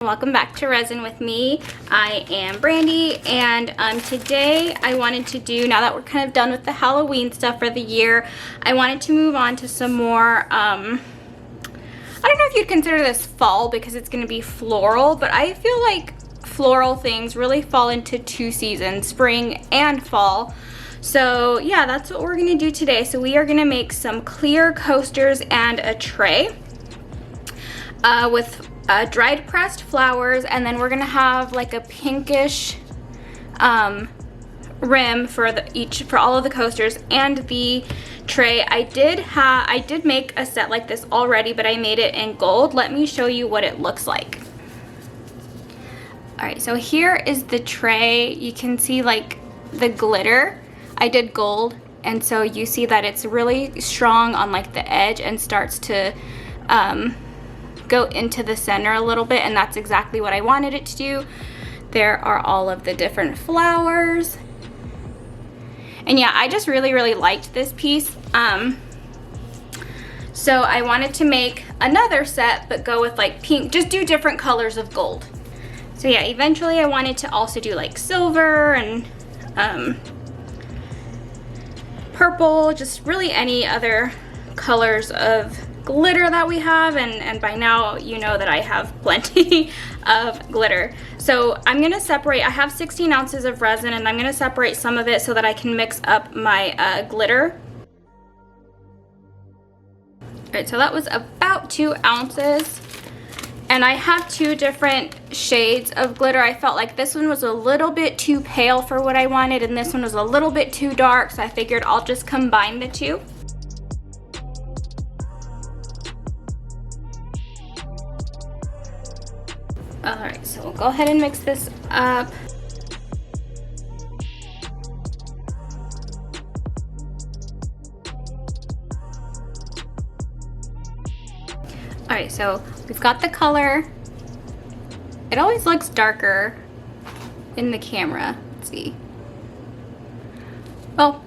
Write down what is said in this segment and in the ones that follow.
Welcome back to Resin with me. I am Brandy, and today I wanted to do, now that we're kind of done with the Halloween stuff for the year, I wanted to move on to some more, I don't know if you'd consider this fall because it's going to be floral, but I feel like floral things really fall into two seasons, spring and fall. So yeah, that's what we're going to do today. So we are going to make some clear coasters and a tray with dried pressed flowers, and then we're gonna have like a pinkish rim for all of the coasters and the tray. I did make a set like this already, but I made it in gold. Let me show you what it looks like. All right, so here is the tray. You can see like the glitter. I did gold, and so you see that it's really strong on like the edge and starts to go into the center a little bit, and that's exactly what I wanted it to do. There are all of the different flowers, and yeah, I just really liked this piece. So I wanted to make another set but go with like pink, just do different colors of gold. So yeah, eventually I wanted to also do like silver and purple, just really any other colors of glitter that we have, and by now you know that I have plenty of glitter. So I'm gonna separate, I have 16 ounces of resin, and I'm gonna separate some of it so that I can mix up my glitter. All right, so that was about 2 ounces, and I have 2 different shades of glitter. I felt like this one was a little bit too pale for what I wanted, and this one was a little bit too dark, so I figured I'll just combine the two. Alright, so we'll go ahead and mix this up. Alright, so we've got the color. It always looks darker in the camera. Let's see. Oh,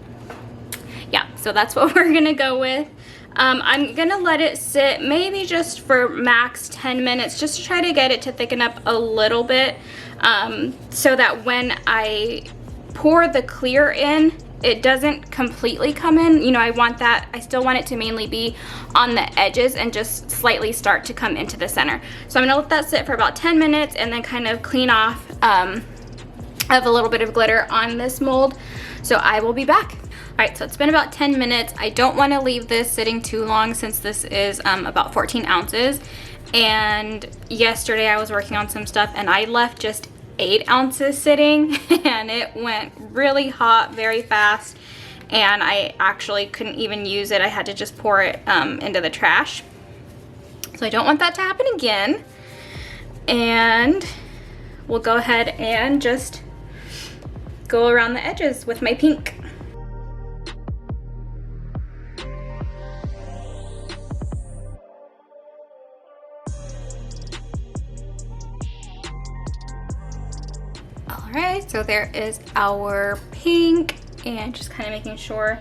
yeah, so that's what we're gonna go with. I'm gonna let it sit maybe just for max 10 minutes, just to try to get it to thicken up a little bit, so that when I pour the clear in, it doesn't completely come in. You know, I still want it to mainly be on the edges and just slightly start to come into the center. So I'm gonna let that sit for about 10 minutes and then kind of clean off of a little bit of glitter on this mold. So I will be back. All right, so it's been about 10 minutes. I don't want to leave this sitting too long since this is about 14 ounces. And yesterday I was working on some stuff and I left just 8 ounces sitting, and it went really hot very fast, and I actually couldn't even use it. I had to just pour it into the trash. So I don't want that to happen again. And we'll go ahead and just go around the edges with my pink. Alright, so there is our pink, and just kind of making sure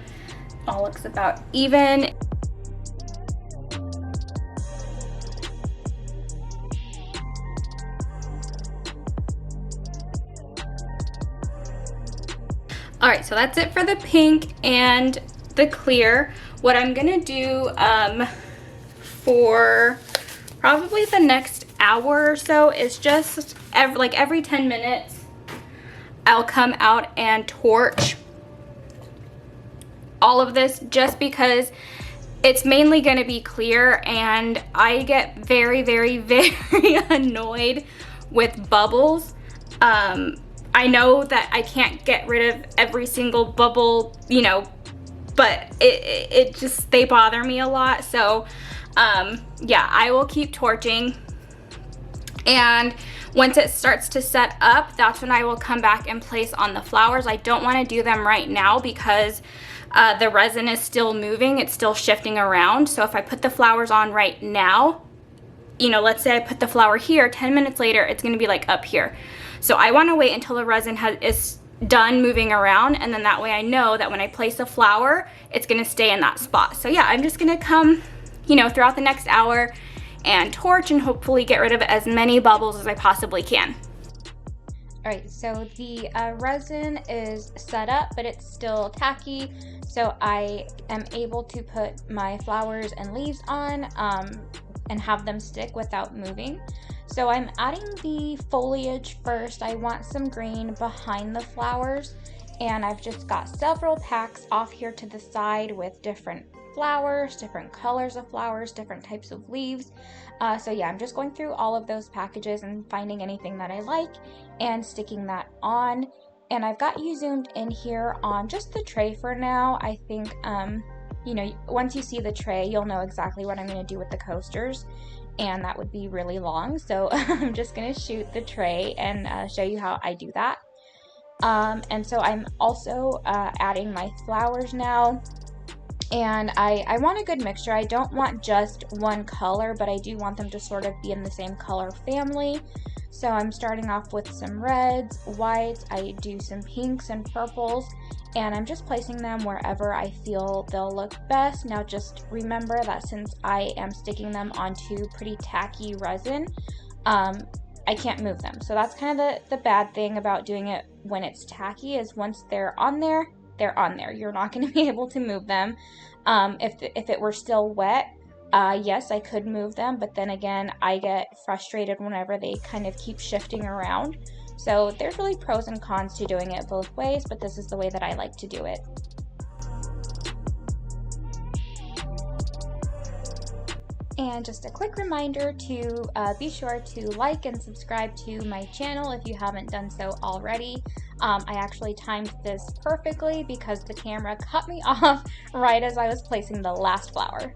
all looks about even. Alright, so that's it for the pink and the clear. What I'm gonna do for probably the next hour or so is just every 10 minutes I'll come out and torch all of this, just because it's mainly going to be clear, and I get very annoyed with bubbles. I know that I can't get rid of every single bubble, you know, but it just, they bother me a lot. So yeah, I will keep torching, and once it starts to set up, that's when I will come back and place on the flowers. I don't want to do them right now because the resin is still moving, it's still shifting around. So if I put the flowers on right now, you know, let's say I put the flower here, 10 minutes later, it's going to be like up here. So I want to wait until the resin is done moving around, and then that way I know that when I place a flower, it's going to stay in that spot. So yeah, I'm just going to come, you know, throughout the next hour and torch and hopefully get rid of as many bubbles as I possibly can. Alright, so the resin is set up, but it's still tacky, so I am able to put my flowers and leaves on and have them stick without moving. So I'm adding the foliage first. I want some green behind the flowers, and I've just got several packs off here to the side with different flowers, different colors of flowers, different types of leaves. So yeah, I'm just going through all of those packages and finding anything that I like and sticking that on. And I've got you zoomed in here on just the tray for now. I think, you know, once you see the tray, you'll know exactly what I'm going to do with the coasters, and that would be really long. So I'm just going to shoot the tray and show you how I do that. And so I'm also adding my flowers now. And I want a good mixture. I don't want just one color, but I do want them to sort of be in the same color family. So I'm starting off with some reds, whites, I do some pinks and purples, and I'm just placing them wherever I feel they'll look best. Now just remember that since I am sticking them onto pretty tacky resin, I can't move them. So that's kind of the bad thing about doing it when it's tacky, is once they're on there, they're on there. You're not going to be able to move them. If it were still wet, yes, I could move them, but then again, I get frustrated whenever they kind of keep shifting around. So there's really pros and cons to doing it both ways, but this is the way that I like to do it. And just a quick reminder to be sure to like and subscribe to my channel if you haven't done so already. I actually timed this perfectly because the camera cut me off right as I was placing the last flower.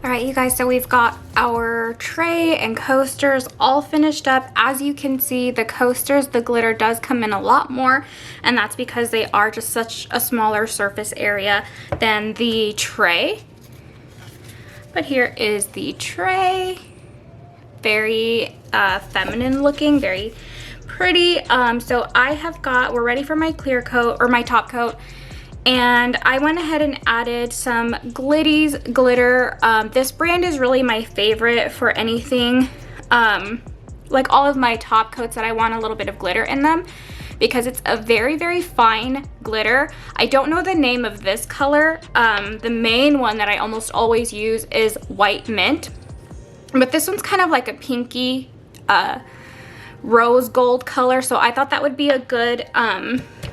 Alright you guys, so we've got our tray and coasters all finished up. As you can see, the coasters, the glitter does come in a lot more, and that's because they are just such a smaller surface area than the tray. But here is the tray. Very feminine looking, very pretty. So I have got, we're ready for my clear coat, or my top coat. And I went ahead and added some Glitties glitter. This brand is really my favorite for anything, like all of my top coats that I want a little bit of glitter in them, because it's a very, very fine glitter. I don't know the name of this color. The main one that I almost always use is White Mint, but this one's kind of like a pinky rose gold color, so I thought that would be a good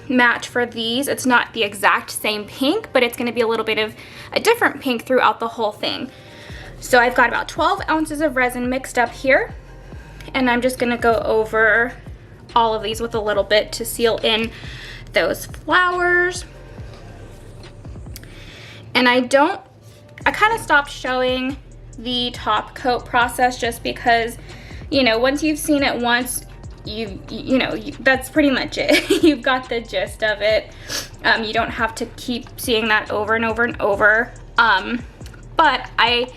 match for these. It's not the exact same pink, but it's going to be a little bit of a different pink throughout the whole thing. So I've got about 12 ounces of resin mixed up here, and I'm just going to go over all of these with a little bit to seal in those flowers. And I kind of stopped showing the top coat process just because, you know, once you've seen it once, that's pretty much it. You've got the gist of it. You don't have to keep seeing that over and over and over. But I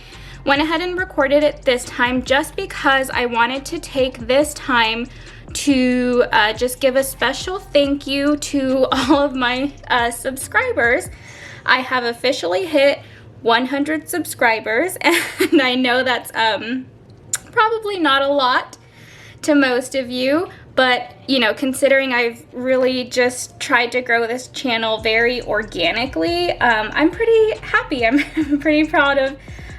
went ahead and recorded it this time just because I wanted to take this time to just give a special thank you to all of my subscribers. I have officially hit 100 subscribers, and I know that's probably not a lot to most of you, but you know, considering I've really just tried to grow this channel very organically, I'm pretty happy. I'm pretty proud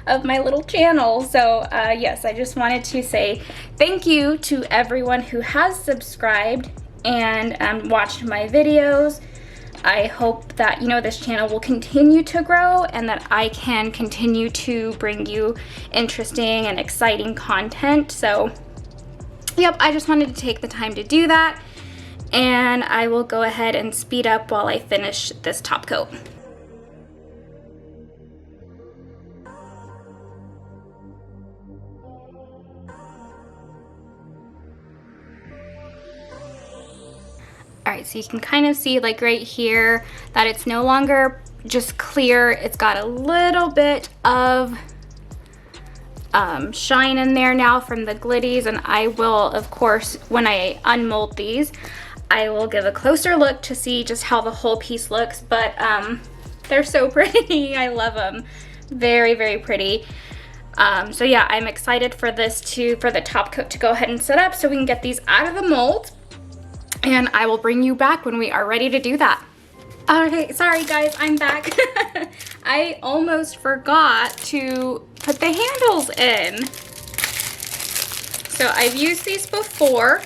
of my little channel. So yes, I just wanted to say thank you to everyone who has subscribed and watched my videos. I hope that, you know, this channel will continue to grow and that I can continue to bring you interesting and exciting content. So yep, I just wanted to take the time to do that, and I will go ahead and speed up while I finish this top coat. Alright, so you can kind of see, like right here, that it's no longer just clear. It's got a little bit of shine in there now from the Glitties, and I will, of course, when I unmold these, I will give a closer look to see just how the whole piece looks, but they're so pretty. I love them. Very, very pretty. So yeah, I'm excited for for the top coat to go ahead and set up so we can get these out of the mold. And I will bring you back when we are ready to do that. Okay, sorry guys, I'm back. I almost forgot to put the handles in. So I've used these before.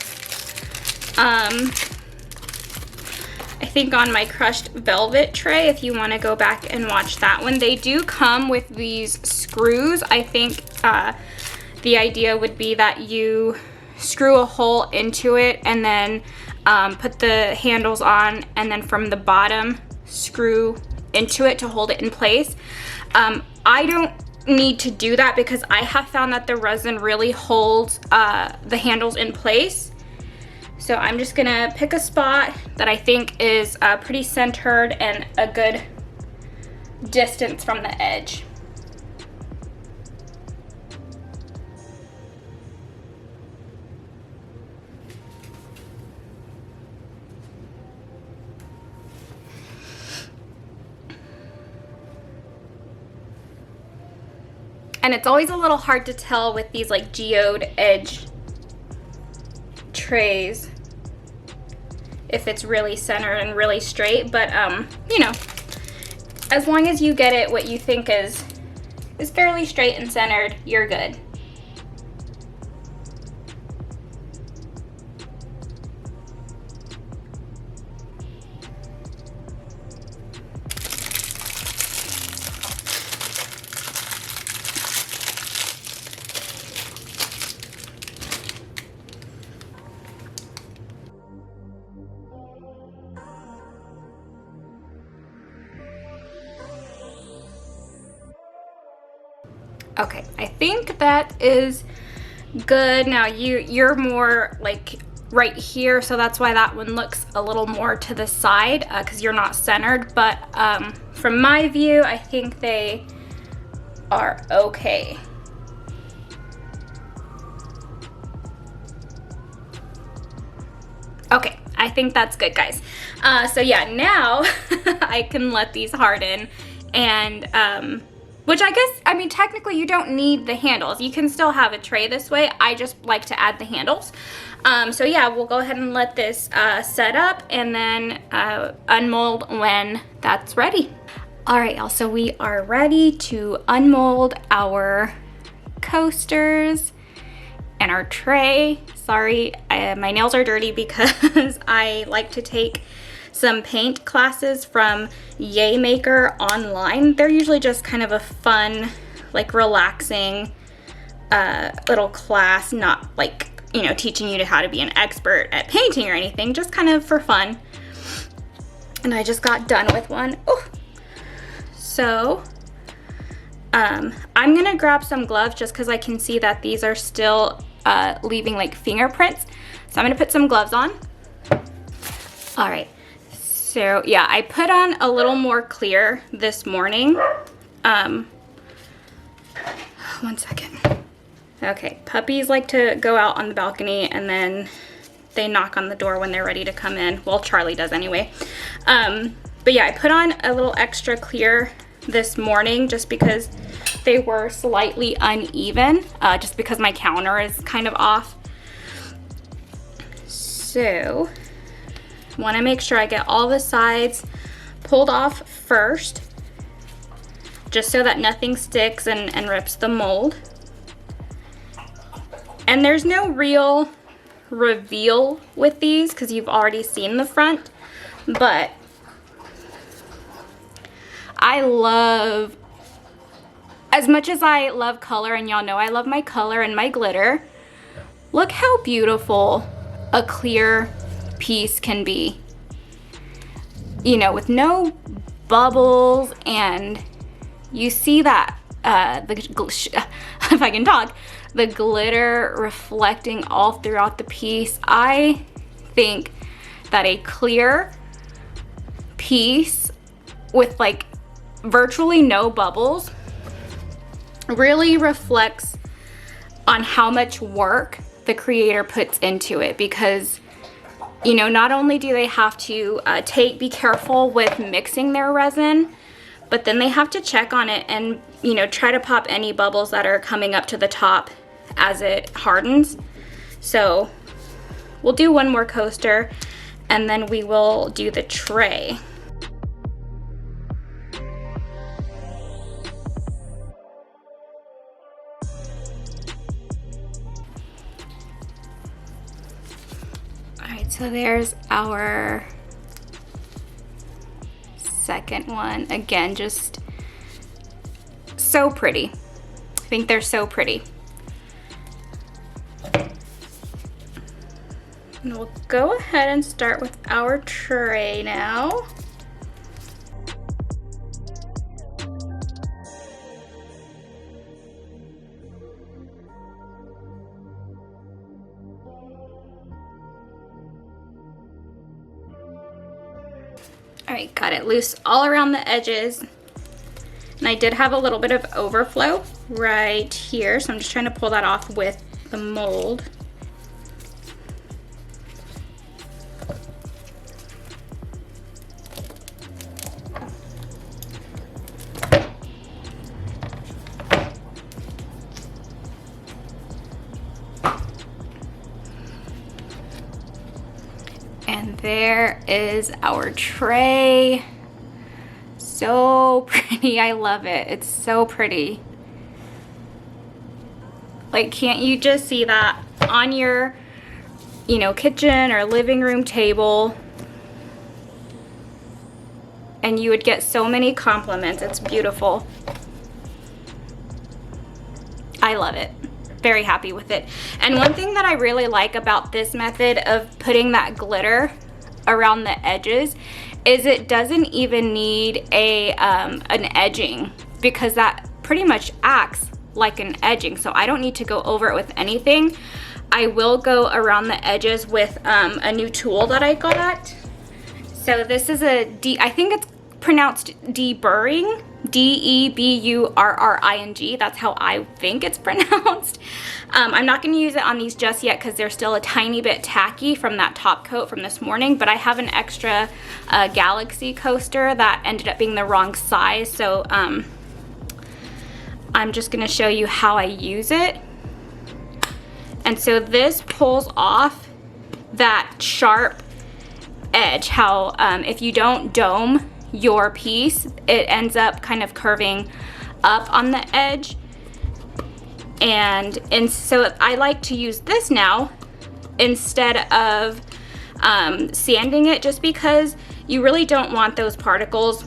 I think on my crushed velvet tray, if you want to go back and watch that one. They do come with these screws. I think the idea would be that you screw a hole into it and then put the handles on, and then from the bottom screw into it to hold it in place. I don't need to do that because I have found that the resin really holds the handles in place. So I'm just gonna pick a spot that I think is pretty centered and a good distance from the edge. And it's always a little hard to tell with these like geode edge trays if it's really centered and really straight, but you know, as long as you get it what you think is fairly straight and centered, you're good. Okay, I think that is good. Now you're more like right here, so that's why that one looks a little more to the side because you're not centered, but from my view, I think they are okay. Okay, I think that's good, guys. So yeah, now I can let these harden, and which I guess, I mean, technically you don't need the handles. You can still have a tray this way. I just like to add the handles. So yeah, we'll go ahead and let this set up and then unmold when that's ready. All right, y'all, so we are ready to unmold our coasters and our tray. Sorry, my nails are dirty because I like to take some paint classes from Yay Maker online. They're usually just kind of a fun, like relaxing little class, not like, you know, teaching you how to be an expert at painting or anything, just kind of for fun. And I just got done with one. Ooh. So I'm gonna grab some gloves just because I can see that these are still leaving like fingerprints. So I'm gonna put some gloves on. All right. So yeah, I put on a little more clear this morning. 1 second. Okay, puppies like to go out on the balcony and then they knock on the door when they're ready to come in. Well, Charlie does anyway. But yeah, I put on a little extra clear this morning just because they were slightly uneven, just because my counter is kind of off. So want to make sure I get all the sides pulled off first, just so that nothing sticks and rips the mold. And there's no real reveal with these because you've already seen the front, but I love, as much as I love color, and y'all know I love my color and my glitter, look how beautiful a clear piece can be, you know, with no bubbles, and you see that if I can talk, the glitter reflecting all throughout the piece. I think that a clear piece with like virtually no bubbles really reflects on how much work the creator puts into it, because you know, not only do they have to be careful with mixing their resin, but then they have to check on it and, you know, try to pop any bubbles that are coming up to the top as it hardens. So we'll do one more coaster and then we will do the tray. All right, so there's our second one. Again, just so pretty. I think they're so pretty. And we'll go ahead and start with our tray now. All right, got it loose all around the edges. And I did have a little bit of overflow right here, so I'm just trying to pull that off with the mold. And there is our tray. So pretty, I love it. It's so pretty. Like, can't you just see that on your, you know, kitchen or living room table? And you would get so many compliments. It's beautiful. I love it. Very happy with it. And one thing that I really like about this method of putting that glitter around the edges is it doesn't even need a an edging, because that pretty much acts like an edging, so I don't need to go over it with anything. I will go around the edges with a new tool that I got. So this is I think it's pronounced deburring, D-E-B-U-R-R-I-N-G. That's how I think it's pronounced. I'm not going to use it on these just yet because they're still a tiny bit tacky from that top coat from this morning, but I have an extra Galaxy coaster that ended up being the wrong size, so I'm just going to show you how I use it. And so this pulls off that sharp edge, how if you don't dome your piece, it ends up kind of curving up on the edge. And so I like to use this now instead of sanding it, just because you really don't want those particles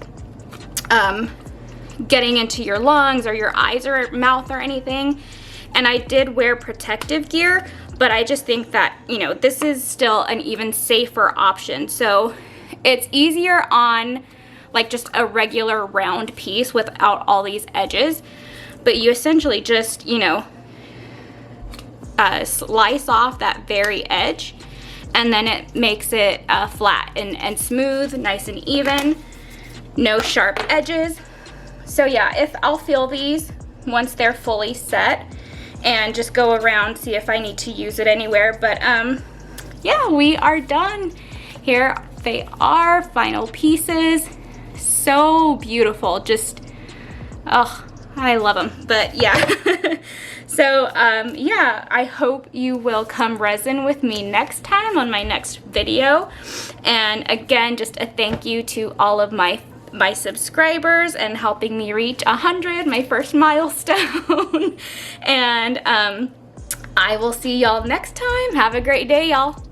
getting into your lungs or your eyes or mouth or anything. And I did wear protective gear, but I just think that, you know, this is still an even safer option. So it's easier on like just a regular round piece without all these edges, but you essentially just, you know, slice off that very edge, and then it makes it flat and smooth, nice and even, no sharp edges. So yeah, I'll feel these once they're fully set and just go around, see if I need to use it anywhere. But yeah, we are done. Here they are, final pieces. So beautiful, just, oh, I love them. But yeah, so yeah, I hope you will come resin with me next time on my next video. And again, just a thank you to all of my subscribers and helping me reach 100, my first milestone. And I will see y'all next time. Have a great day, y'all.